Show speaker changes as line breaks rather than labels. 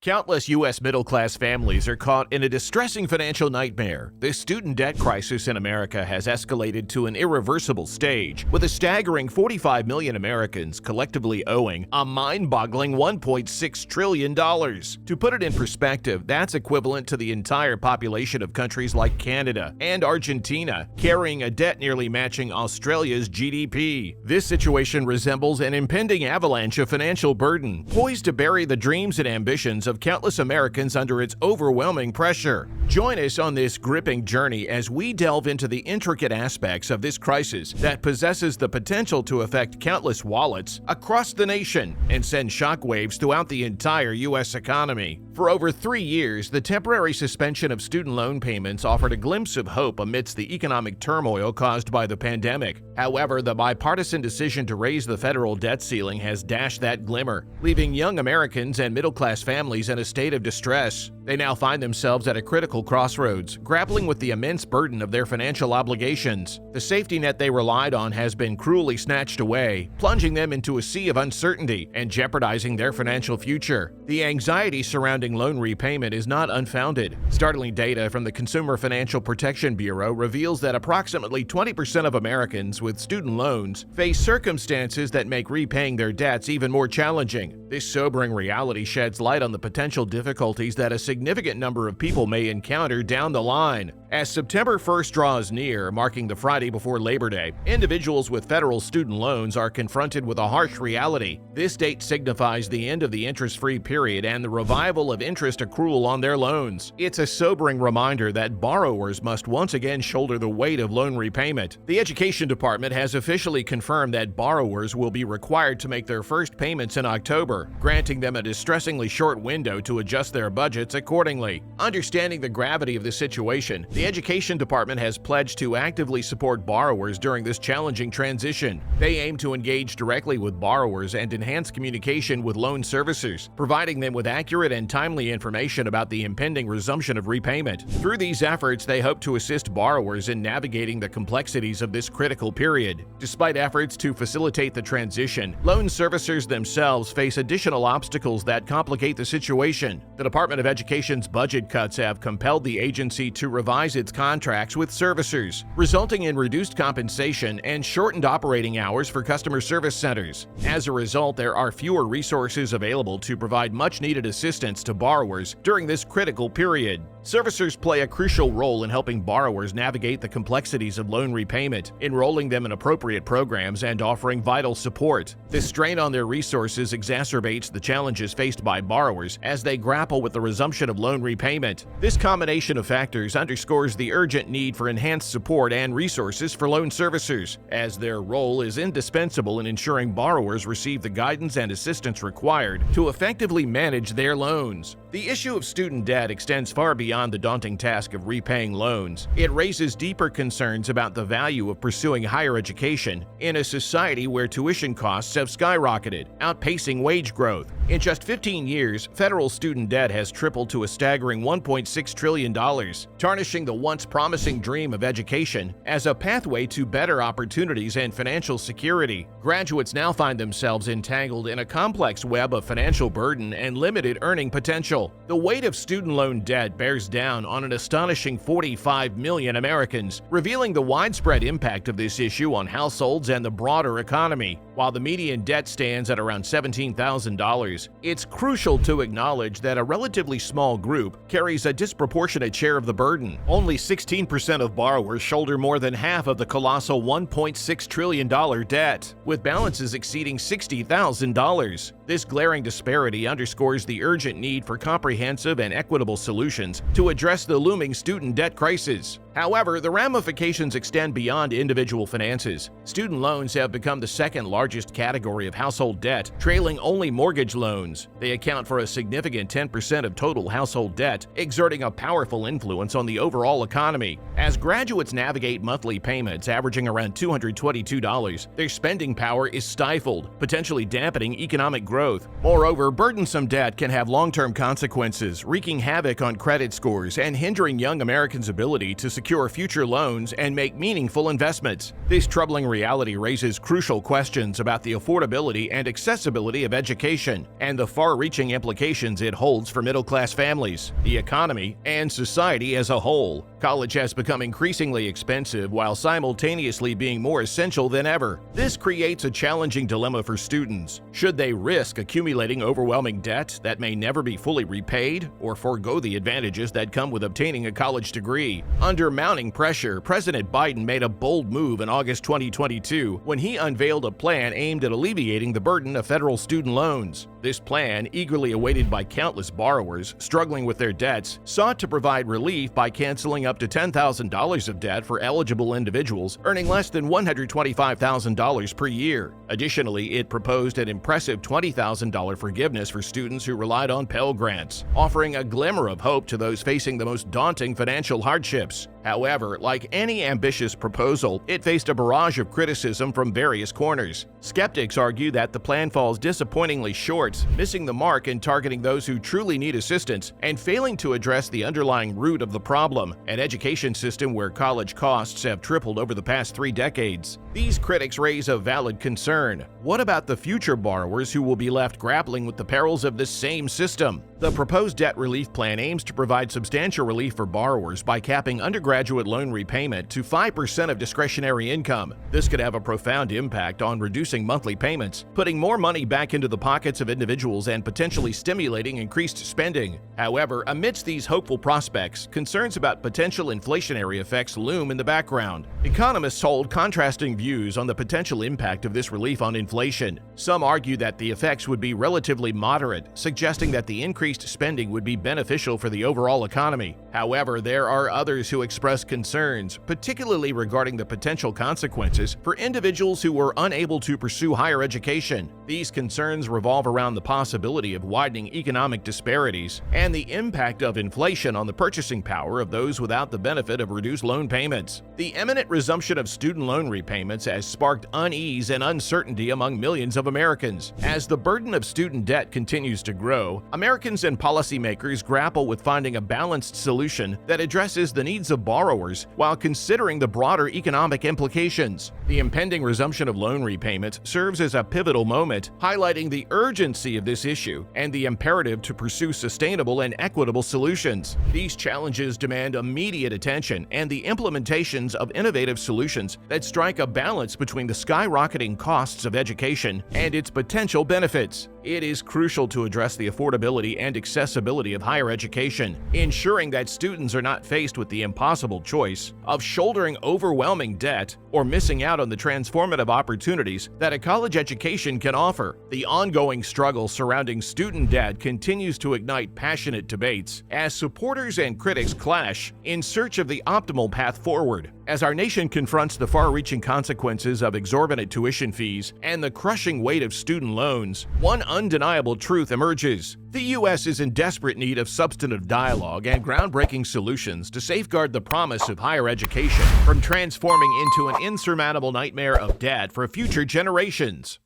Countless U.S. middle-class families are caught in a distressing financial nightmare. The student debt crisis in America has escalated to an irreversible stage, with a staggering 45 million Americans collectively owing a mind-boggling $1.6 trillion. To put it in perspective, that's equivalent to the entire population of countries like Canada and Argentina, carrying a debt nearly matching Australia's GDP. This situation resembles an impending avalanche of financial burden, poised to bury the dreams and ambitions of countless Americans under its overwhelming pressure. Join us on this gripping journey as we delve into the intricate aspects of this crisis that possesses the potential to affect countless wallets across the nation and send shockwaves throughout the entire U.S. economy. For over 3 years, the temporary suspension of student loan payments offered a glimpse of hope amidst the economic turmoil caused by the pandemic. However, the bipartisan decision to raise the federal debt ceiling has dashed that glimmer, leaving young Americans and middle-class families in a state of distress. They now find themselves at a critical crossroads, grappling with the immense burden of their financial obligations. The safety net they relied on has been cruelly snatched away, plunging them into a sea of uncertainty and jeopardizing their financial future. The anxiety surrounding loan repayment is not unfounded. Startling data from the Consumer Financial Protection Bureau reveals that approximately 20% of Americans with student loans face circumstances that make repaying their debts even more challenging. This sobering reality sheds light on the potential difficulties that a significant number of people may encounter down the line. As September 1st draws near, marking the Friday before Labor Day, individuals with federal student loans are confronted with a harsh reality. This date signifies the end of the interest-free period and the revival of interest accrual on their loans. It's a sobering reminder that borrowers must once again shoulder the weight of loan repayment. The Education Department has officially confirmed that borrowers will be required to make their first payments in October, granting them a distressingly short window to adjust their budgets accordingly. Understanding the gravity of the situation, the Education Department has pledged to actively support borrowers during this challenging transition. They aim to engage directly with borrowers and enhance communication with loan servicers, providing them with accurate and timely information about the impending resumption of repayment. Through these efforts, they hope to assist borrowers in navigating the complexities of this critical period. Despite efforts to facilitate the transition, loan servicers themselves face additional obstacles that complicate the situation. The Department of Education's budget cuts have compelled the agency to revise its contracts with servicers, resulting in reduced compensation and shortened operating hours for customer service centers. As a result, there are fewer resources available to provide much-needed assistance to borrowers during this critical period. Servicers play a crucial role in helping borrowers navigate the complexities of loan repayment, enrolling them in appropriate programs and offering vital support. This strain on their resources exacerbates the challenges faced by borrowers as they grapple with the resumption of loan repayment. This combination of factors underscores the urgent need for enhanced support and resources for loan servicers, as their role is indispensable in ensuring borrowers receive the guidance and assistance required to effectively manage their loans. The issue of student debt extends far beyond the daunting task of repaying loans. It raises deeper concerns about the value of pursuing higher education in a society where tuition costs have skyrocketed, outpacing wage growth. In just 15 years, federal student debt has tripled to a staggering $1.6 trillion, tarnishing the once promising dream of education as a pathway to better opportunities and financial security. Graduates now find themselves entangled in a complex web of financial burden and limited earning potential. The weight of student loan debt bears down on an astonishing 45 million Americans, revealing the widespread impact of this issue on households and the broader economy. While the median debt stands at around $17,000, it's crucial to acknowledge that a relatively small group carries a disproportionate share of the burden. Only 16% of borrowers shoulder more than half of the colossal $1.6 trillion debt, with balances exceeding $60,000. This glaring disparity underscores the urgent need for comprehensive and equitable solutions to address the looming student debt crisis. However, the ramifications extend beyond individual finances. Student loans have become the second largest category of household debt, trailing only mortgage loans. They account for a significant 10% of total household debt, exerting a powerful influence on the overall economy. As graduates navigate monthly payments averaging around $222, their spending power is stifled, potentially dampening economic growth. Moreover, burdensome debt can have long-term consequences, wreaking havoc on credit scores and hindering young Americans' ability to secure secure future loans and make meaningful investments. This troubling reality raises crucial questions about the affordability and accessibility of education and the far-reaching implications it holds for middle-class families, the economy, and society as a whole. College has become increasingly expensive while simultaneously being more essential than ever. This creates a challenging dilemma for students. Should they risk accumulating overwhelming debt that may never be fully repaid, or forego the advantages that come with obtaining a college degree? Under mounting pressure, President Biden made a bold move in August 2022 when he unveiled a plan aimed at alleviating the burden of federal student loans. This plan, eagerly awaited by countless borrowers struggling with their debts, sought to provide relief by canceling up to $10,000 of debt for eligible individuals earning less than $125,000 per year. Additionally, it proposed an impressive $20,000 forgiveness for students who relied on Pell Grants, offering a glimmer of hope to those facing the most daunting financial hardships. However, like any ambitious proposal, it faced a barrage of criticism from various corners. Skeptics argue that the plan falls disappointingly short, missing the mark in targeting those who truly need assistance and failing to address the underlying root of the problem, an education system where college costs have tripled over the past 3 decades. These critics raise a valid concern. What about the future borrowers who will be left grappling with the perils of this same system? The proposed debt relief plan aims to provide substantial relief for borrowers by capping undergraduate loan repayment to 5% of discretionary income. This could have a profound impact on reducing monthly payments, putting more money back into the pockets of individuals and potentially stimulating increased spending. However, amidst these hopeful prospects, concerns about potential inflationary effects loom in the background. Economists hold contrasting views on the potential impact of this relief on inflation. Some argue that the effects would be relatively moderate, suggesting that the increased spending would be beneficial for the overall economy. However, there are others who express concerns, particularly regarding the potential consequences for individuals who were unable to pursue higher education. These concerns revolve around the possibility of widening economic disparities and the impact of inflation on the purchasing power of those without the benefit of reduced loan payments. The imminent resumption of student loan repayments has sparked unease and uncertainty among millions of Americans. As the burden of student debt continues to grow, Americans and policymakers grapple with finding a balanced solution that addresses the needs of borrowers while considering the broader economic implications. The impending resumption of loan repayments serves as a pivotal moment, highlighting the urgency of this issue and the imperative to pursue sustainable and equitable solutions. These challenges demand immediate attention and the implementations of innovative solutions that strike a balance between the skyrocketing costs of education and its potential benefits. It is crucial to address the affordability and accessibility of higher education, ensuring that students are not faced with the impossible choice of shouldering overwhelming debt or missing out on the transformative opportunities that a college education can offer. The ongoing struggle surrounding student debt continues to ignite passionate debates as supporters and critics clash in search of the optimal path forward. As our nation confronts the far-reaching consequences of exorbitant tuition fees and the crushing weight of student loans, one undeniable truth emerges. The U.S. is in desperate need of substantive dialogue and groundbreaking solutions to safeguard the promise of higher education from transforming into an insurmountable nightmare of debt for future generations.